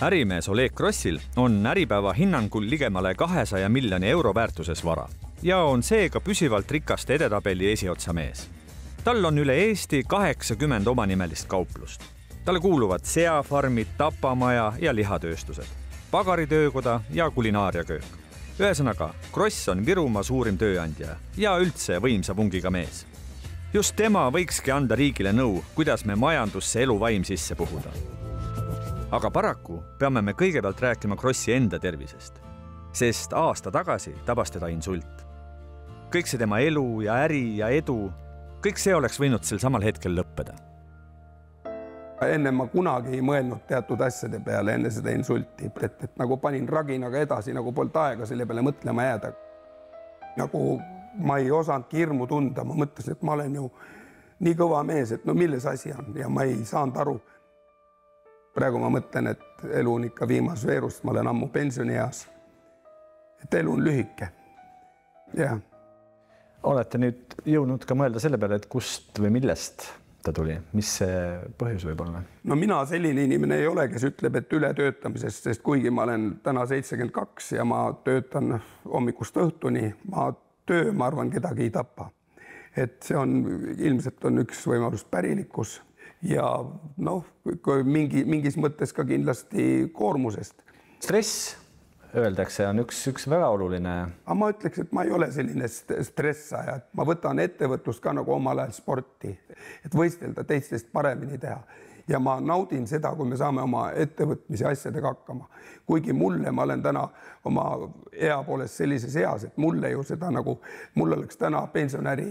Ärimees Oleg Grossil on Äripäeva hinnangul ligemale 200 miljoni euro väärtuses vara ja on seega püsivalt rikaste edetabeli esiotsa mees. Tal on üle Eesti 80 omanimelist kauplust. Talle kuuluvad seafarmid, tapamaja ja lihatööstused, pagaritöökoda ja kulinaariaköök. Ühesõnaga, Gross on Virumaa suurim tööandja ja üldse võimsa vungiga mees. Just tema võikski anda riigile nõu, kuidas me majandusse eluvaim sisse puhuda. Aga paraku peame me kõigepealt rääkima Grossi enda tervisest, sest aasta tagasi tabas teda insult. Kõik see tema elu ja äri ja edu, kõik see oleks võinud sel samal hetkel lõppeda. Enne ma kunagi ei mõelnud teatud asjade peale enne seda insulti, et nagu panin raginaga edasi, nagu polnud aega selle peale mõtlema jääda. Nagu ma ei osanud hirmu tunda, ma mõtlesin, et ma olen ju nii kõva mees, et no milles asi on ja ma ei saanud aru. Praegu ma mõtlen, et elu on ikka viimas veerust, ma olen ammu pensionieas. Et elu on lühike. Ja. Olete nüüd jõudnud ka mõelda selle peale, et kust või millest ta tuli? Mis see põhjus võib olla? No mina selline inimene ei ole, kes ütleb, et ületöötamisest, sest kuigi ma olen täna 72 ja ma töötan hommikust õhtuni, ma arvan, kedagi ei tapa. Et see on, ilmselt on üks võimalus pärilikkus ja mingis mõttes ka kindlasti koormusest. Stress, öeldakse, on üks väga oluline. Aga ma ütleks, et ma ei ole selline stressaja. Ma võtan ettevõtlust ka nagu omal ajal sporti, et võistelda teistest paremini teha. Ja ma naudin seda, kui me saame oma ettevõtmise asjadega hakkama. Kuigi mulle, ma olen täna oma ea poolest sellises eas, et mulle ju seda nagu, mul oleks täna pensionäri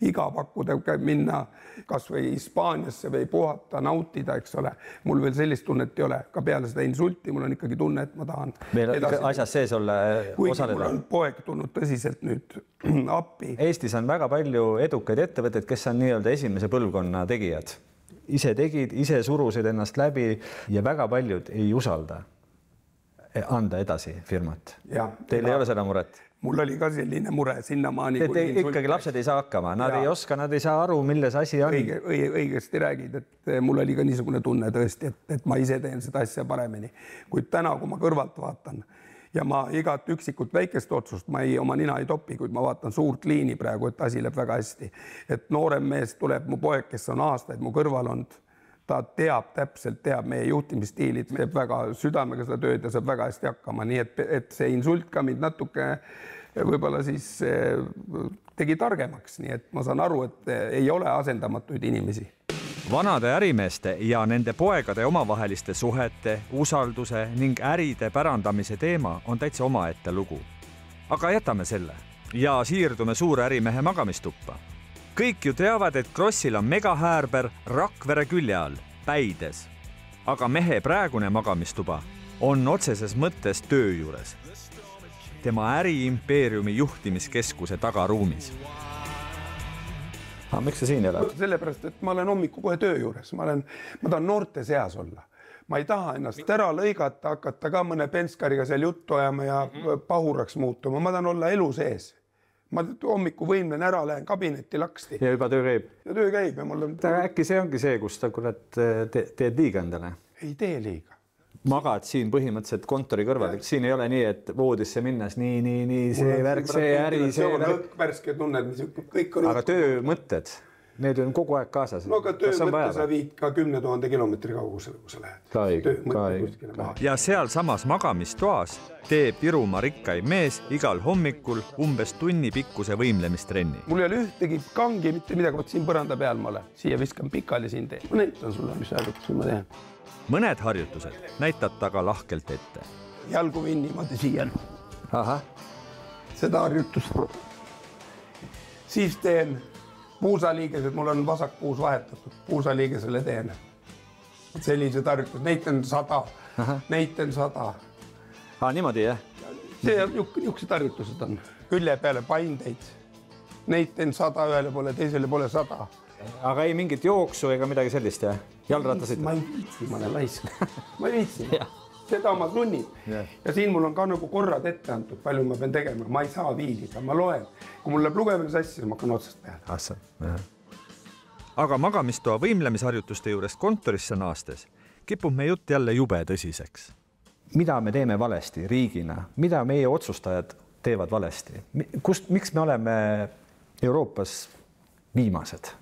iga pakkuda minna kas või Hispaaniasse või puhata, nautida, eks ole. Mul veel sellist tunnet ei ole. Ka peale seda insulti mul on ikkagi tunne, et ma tahan asjas sees olla osaleda. Kuigi mul on poeg tulnud tõsiselt nüüd appi. Eestis on väga palju edukaid ettevõtteid, kes on nii-öelda esimese põlvkonna tegijad. Ise tegid, ise surusid ennast läbi ja väga paljud ei usalda anda edasi firmat. Teil ei ole seda muret? Mul oli ka selline mure sinnamaani. Ikkagi lapsed ei saa hakkama, nad ei oska, nad ei saa aru, milles asi on. Õigesti räägid, et mul oli ka niisugune tunne tõesti, et ma ise teen seda asja paremini. Kuid täna, kui ma kõrvalt vaatan ja ma igat üksikut väikest otsust, ma oma nina ei topi, kuid ma vaatan suurt liini praegu, et asi läheb väga hästi. Et noorem mees tuleb, mu poeg, kes on aastaid mu kõrval olnud, ta täpselt teab meie juhtimisstiilid, teeb väga südamega seda tööd ja saab väga hästi hakkama. Nii et see insult ka mind natuke võib-olla siis tegi targemaks. Nii et ma saan aru, et ei ole asendamatuid inimesi. Vanade ärimeeste ja nende poegade omavaheliste suhete, usalduse ning äride pärandamise teema on täitsa omaette lugu. Aga jätame selle ja siirdume suure ärimehe magamistuppa. Kõik ju teavad, et Grossil on megahäärber Rakvere külje all, Päides. Aga mehe praegune magamistuba on otseses mõttes töö juures. Tema äriimpeeriumi juhtimiskeskuse tagaruumis. Miks sa siin elad? Sellepärast, et ma olen hommiku kohe töö juures. Ma tahan noorte seas olla. Ma ei taha ennast ära lõigata, hakata ka mõne penskariga seal juttu ajama ja pahuraks muutuma. Ma tahan olla elu sees. Ma hommiku võimlen ära, lähen kabinetti laksti. Ja juba töö käib? Ja töö käib. Äkki see ongi see, kus ta teed liiga endale? Ei tee liiga. Magad siin põhimõtteliselt kontori kõrval. Siin ei ole nii, et voodisse minnes nii, see värk, see äri, see värk. Värske tunned, kõik on... Aga töö mõtted, need on kogu aeg kaasas. No aga töö mõtte sa viid ka 10 000 kilomeetri kaugusele, kui sa lähed. Ja seal samas magamistoas teeb Virumaa rikkaim mees igal hommikul umbes tunni pikkuse võimlemistrenni. Mul ei ole ühtegi kangi, mitte midagi, siin põranda peal ma olen. Siia viskan pikali siin teen. Ma näitan sulle, mis harjutusi ma teen. Mõned harjutused näitad ta ka lahkelt ette. Jalgu viin niimoodi siia. Seda harjutust. Siis teen puusaliigesed, mul on vasak puus vahetatud. Puusaliigesele teen. Sellised harjutused, näitan 100. Näitan 100. Niimoodi, jah? See niisugused harjutused on. Külje peale paindeid. Näitan 100 ühele poole, teisele poole 100. Aga ei mingit jooksu ega midagi sellist, jah? Jalrattasid? Ma ei viitsi, ma olen laisk. Ma ei viitsi. Seda ma sunnin. Ja siin mul on ka nagu korrad ette antud, palju ma pean tegema. Ma ei saa viilida, ma loen. Kui mul läheb lugemine sassi, siis ma hakkan otsast peale. Aga magamistoa võimlemisharjutuste juurest kontorisse naastes kipub me jutt jälle jube tõsiseks. mida me teeme valesti riigina, mida meie otsustajad teevad valesti? Miks me oleme Euroopas viimased?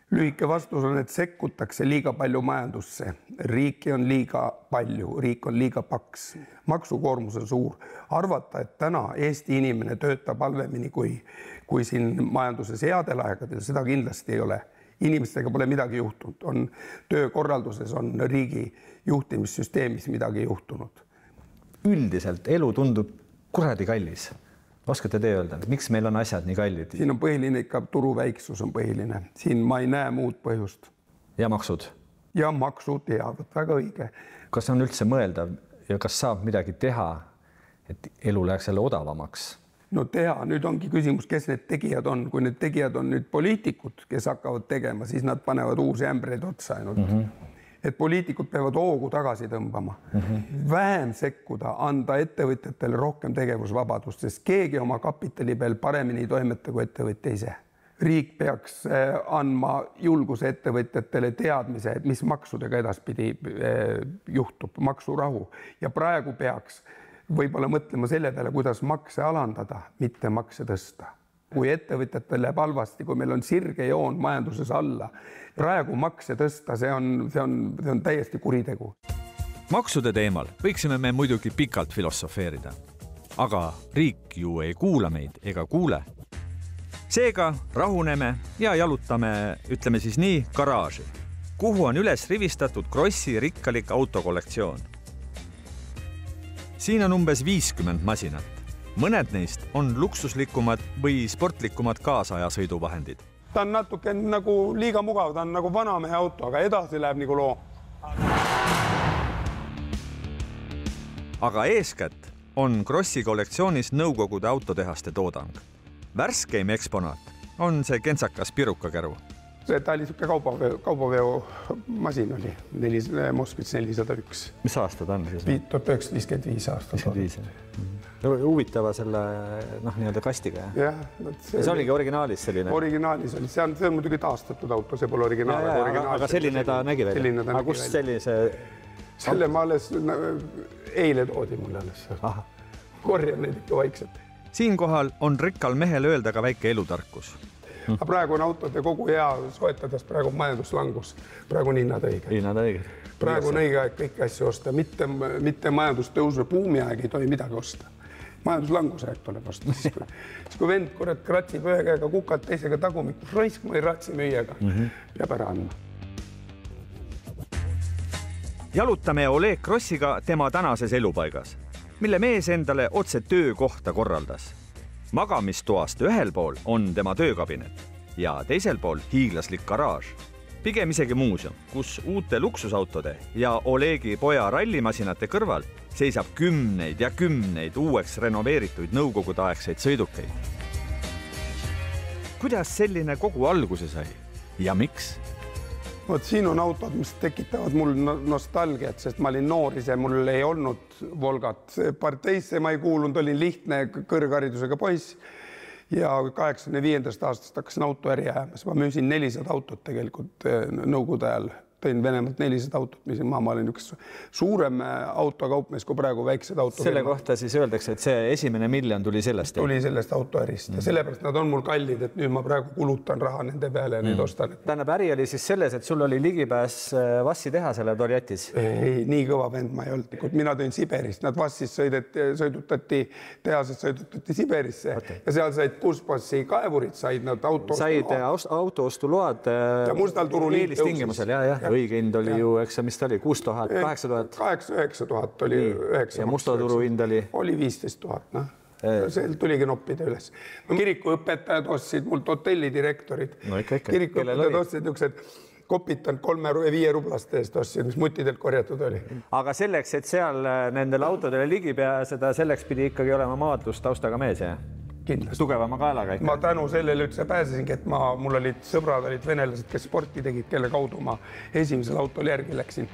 Lühike vastus on, et sekkutakse liiga palju majandusse. Riiki on liiga palju, riik on liiga paks. Maksukoormus on suur. Arvata, et täna Eesti inimene töötab halvemini kui siin majanduses headel aegadel, seda kindlasti ei ole. Inimestega pole midagi juhtunud. On töökorralduses, on riigi juhtimissüsteemis midagi juhtunud. Üldiselt elu tundub kuradi kallis. Oskate te öelda, miks meil on asjad nii kallid? Siin on põhiline ikka turu väiksus on põhiline. Siin ma ei näe muud põhjust. Ja maksud? Ja maksud, väga õige. Kas on üldse mõeldav ja kas saab midagi teha, et elu läheks jälle odavamaks? No teha, nüüd ongi küsimus, kes need tegijad on. Kui need tegijad on nüüd poliitikud, kes hakkavad tegema, siis nad panevad uusi ämbreid otsa ainult. Et poliitikud peavad hoogu tagasi tõmbama. Vähem sekkuda, anda ettevõtjatele rohkem tegevusvabadust, sest keegi oma kapitali peal paremini toimeta kui ettevõtja ise. Riik peaks andma julguse ettevõtjatele teadmise, et mis maksudega edaspidi juhtub, maksurahu. Ja praegu peaks võib-olla mõtlema selle peale, kuidas makse alandada, mitte makse tõsta. Kui ettevõtjatel läheb halvasti, kui meil on sirge joon majanduses alla, praegu makse tõsta, see on täiesti kuritegu. Maksude teemal võiksime me muidugi pikalt filosofeerida. Aga riik ju ei kuula meid ega kuule. Seega rahuneme ja jalutame, ütleme siis nii, garaaži, kuhu on üles rivistatud Krossi rikkalik autokollektsioon. Siin on umbes 50 masinat. Mõned neist on luksuslikumad või sportlikumad kaasaja sõiduvahendid. Ta on natuke nagu liiga mugav, ta on nagu vanamehe auto, aga edasi läheb nagu loo. Aga eeskätt on Krossi kollektsioonis nõukogude autotehaste toodang. Värskeim eksponaat on see kentsakas pirukakäru. Ta oli siuke kaubaveo masin oli, Moskvits 401. Mis aastad on? 1955 aastat. Huvitava selle nii-öelda kastiga. See oligi originaalis selline? Originaalis oli, see on muidugi taastatud auto, see pole originaal. Aga selline ta nägi välja? Aga kust sellise? Selle ma alles eile toodi mulle alles. Korjan neid ikka vaikselt. Siinkohal on rikkal mehel öelda ka väike elutarkus. Praegu on autode kogu hea soetades, praegu majanduslangus, praegu on hinnad õige. Praegu on õige aeg kõiki asju osta, mitte majandustõusu buumi aeg ei tohi midagi osta. Majanduslanguse aeg tuleb osta. Siis kui vend kurat kratsib ühe käega kukad, teisega tagumikus, raisk ma ei ratsi müüjaga, peab ära andma. Jalutame Oleg Krossiga tema tänases elupaigas, mille mees endale otse töökohta korraldas. Magamistoast ühel pool on tema töökabinet ja teisel pool hiiglaslik garaaž. Pigem isegi muuseum, kus uute luksusautode ja Olegi poja rallimasinate kõrval seisab kümneid ja kümneid uueks renoveerituid nõukogudeaegseid sõidukeid. Kuidas selline kogu alguse sai ja miks? Siin on autod, mis tekitavad mul nostalgiat, sest ma olin noor ise, mul ei olnud Volgat. Parteisse ma ei kuulunud, olin lihtne kõrgharidusega poiss ja 85. aastast hakkasin autoäri ajama. Ma müüsin 400 autot tegelikult nõukogude ajal. Tõin Venemaalt 400 autot, mis ma olin üks suurem autokaupmees kui praegu väiksed auto. Selle kohta siis öeldakse, et see esimene miljon tuli sellest? Tuli sellest autoärist ja sellepärast nad on mul kallid, et nüüd ma praegu kulutan raha nende peale ja neid ostan. Tähendab, äri oli siis selles, et sul oli ligipääs Vassi tehasele Dorjatis? Ei, nii kõva vend ma ei olnud. Mina tõin Siberist, nad Vassis sõidutati, tehasest sõidutati Siberisse ja seal said Kuspassi kaevurid, said nad autoostuload mustal turul eelistingimusel, õige hind oli ju, eks mis ta oli, 6000, 8000? 8-9 oli 9. Ja mustoturu hind oli? Oli 15 000, see tuligi noppida üles. Kirikuõpetajad ostsid mult hotellidirektorid. Kirikuõpetajad ostsid niisugused kopitanud 3-5 rublaste eest ostsid, mis mutidelt korjatud oli. Aga selleks, et seal nendele autodele ligi pääseda, selleks pidi ikkagi olema maadlustaustaga mees, jah? Kindlasti. Tugevama kaelaga ikka. Ma tänu sellele üldse pääsesingi, et mul olid sõbrad, olid venelased, kes sporti tegid, kelle kaudu ma esimesel autol järgi läksin.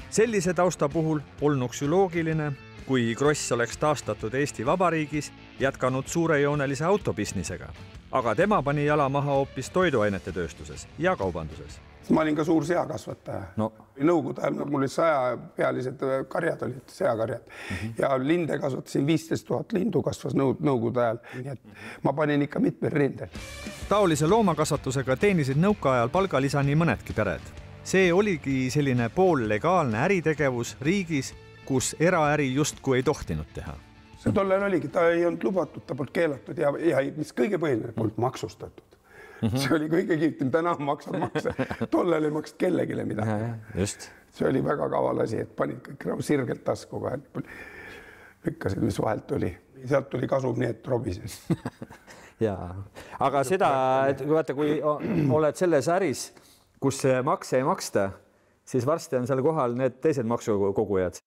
Sellise tausta puhul olnuks ju loogiline, kui Kross oleks taastatud Eesti Vabariigis, jätkanud suurejoonelise autobisnisega. Aga tema pani jala maha hoopis toiduainete tööstuses ja kaubanduses. ma olin ka suur seakasvataja. No. Nõukogude ajal mul olid 100-pealised karjad olid, seakarjad. Ja linde kasvatasin 15 000 lindu kasvas nõukogude ajal. Nii et ma panin ikka mitmel rindel. Taolise loomakasvatusega teenisid nõukaajal palgalisa nii mõnedki pered. See oligi selline poollegaalne äritegevus riigis, kus eraäri justkui ei tohtinud teha. See tollel oligi, ta ei olnud lubatud, ta polnud keelatud ja mis kõige põhiline polnud maksustatud. See oli kõige kiitim, täna maksab makse. Tollel ei maksnud kellegile midagi. Just. See oli väga kaval asi, et panid kõik sirgelt taskuga. Lükkasid, mis vahelt oli. Sealt tuli kasum nii, et robises. Jaa. Aga seda, vaata, kui oled selles äris, kus makse ei maksta, siis varsti on seal kohal need teised maksukogujad.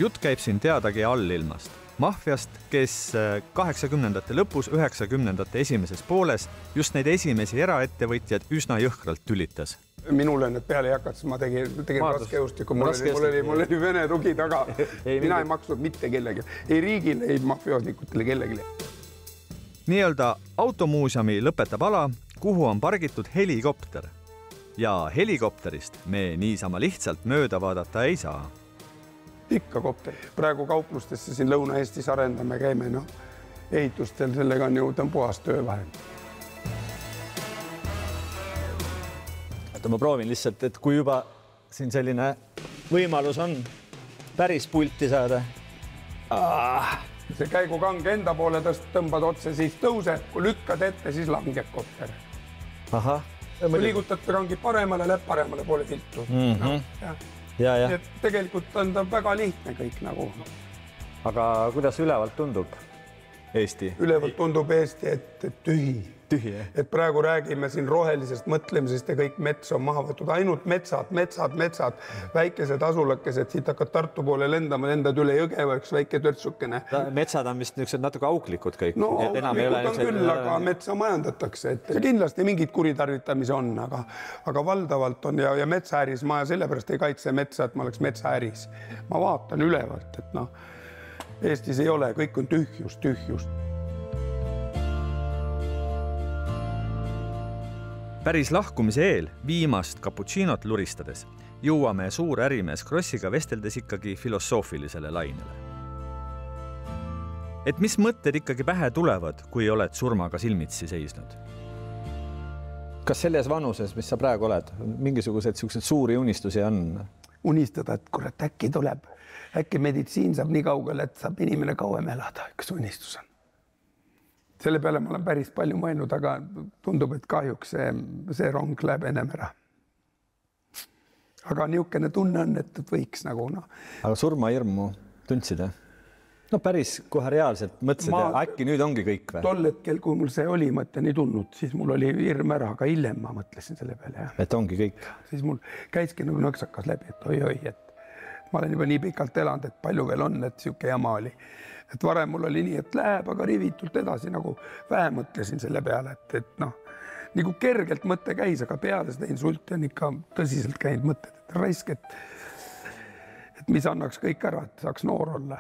Jutt käib siin teadagi allilmast. Maffiast, kes 80-ndate lõpus, 90-ndate esimeses pooles just neid esimesi eraettevõtjad üsna jõhkralt tülitas. Minule need peale ei hakata, ma tegin raskejõustikku, mul oli Vene tugi taga. Mina ei maksnud mitte kellegi, ei riigile, ei mafioosnikutele kellegi. Nii-öelda automuuseumi lõpetab ala, kuhu on pargitud helikopter. Ja helikopterist me niisama lihtsalt mööda vaadata ei saa. Ikka kopter. Praegu kauplustesse siin Lõuna-Eestis arendame, käime ehitustel, sellega on ju puhas töövahend. Ma proovin lihtsalt, et kui juba siin selline võimalus on päris pulti saada. See käigukang enda poole tõmbad otse, siis tõuseb, kui lükkad ette, siis langeb kopter. Ahah. Kui liigutate kangi paremale, läheb paremale poole viltu. Ja. Tegelikult on ta väga lihtne kõik nagu. Aga kuidas ülevalt tundub Eesti? Ülevalt tundub Eesti, et tühi. Et praegu räägime siin rohelisest mõtlemisest ja kõik mets on maha võtud. Ainult metsad, väikesed asulakesed, siit hakkad Tartu poole lendama, lendad üle Jõgeva, üks väike törtsukene. Metsad on vist niisugused natuke auklikud kõik. No auklikud on küll, aga metsa majandatakse. Et kindlasti mingid kuritarvitamise on, aga valdavalt on ja metsaäris ma sellepärast ei kaitse metsa, et ma oleks metsaäris. Ma vaatan ülevalt, et Eestis ei ole, kõik on tühjust. Päris lahkumise eel viimast cappuccinot luristades jõuame suur ärimees Krossiga vesteldes ikkagi filosoofilisele lainele. Et mis mõtted ikkagi pähe tulevad, kui oled surmaga silmitsi seisnud? Kas selles vanuses, mis sa praegu oled, mingisugused suuri unistusi on? Unistada, et kurat äkki tuleb. Äkki meditsiin saab nii kaugele, et saab inimene kauem elada, üks unistus on. Selle peale ma olen päris palju mõelnud, aga tundub, et kahjuks see rong läheb ennem ära. Aga niisugune tunne on, et võiks nagu. Aga surmahirmu tundsid? No päris kohe reaalselt mõtlesid, äkki nüüd ongi kõik või? Tol hetkel, kui mul see oli mõte nii tulnud, siis mul oli hirm ära, aga hiljem ma mõtlesin selle peale. Et ongi kõik? Siis mul käiski nagu nõksakas läbi, et oi, et ma olen juba nii pikalt elanud, et palju veel on, et siuke jama oli. Et varem mul oli nii, et läheb, aga rivitult edasi nagu vähe mõtlesin selle peale, et nagu kergelt mõte käis, aga peale seda insulti on ikka tõsiselt käinud mõtted, et raisk, et mis annaks kõik ära, et saaks noor olla.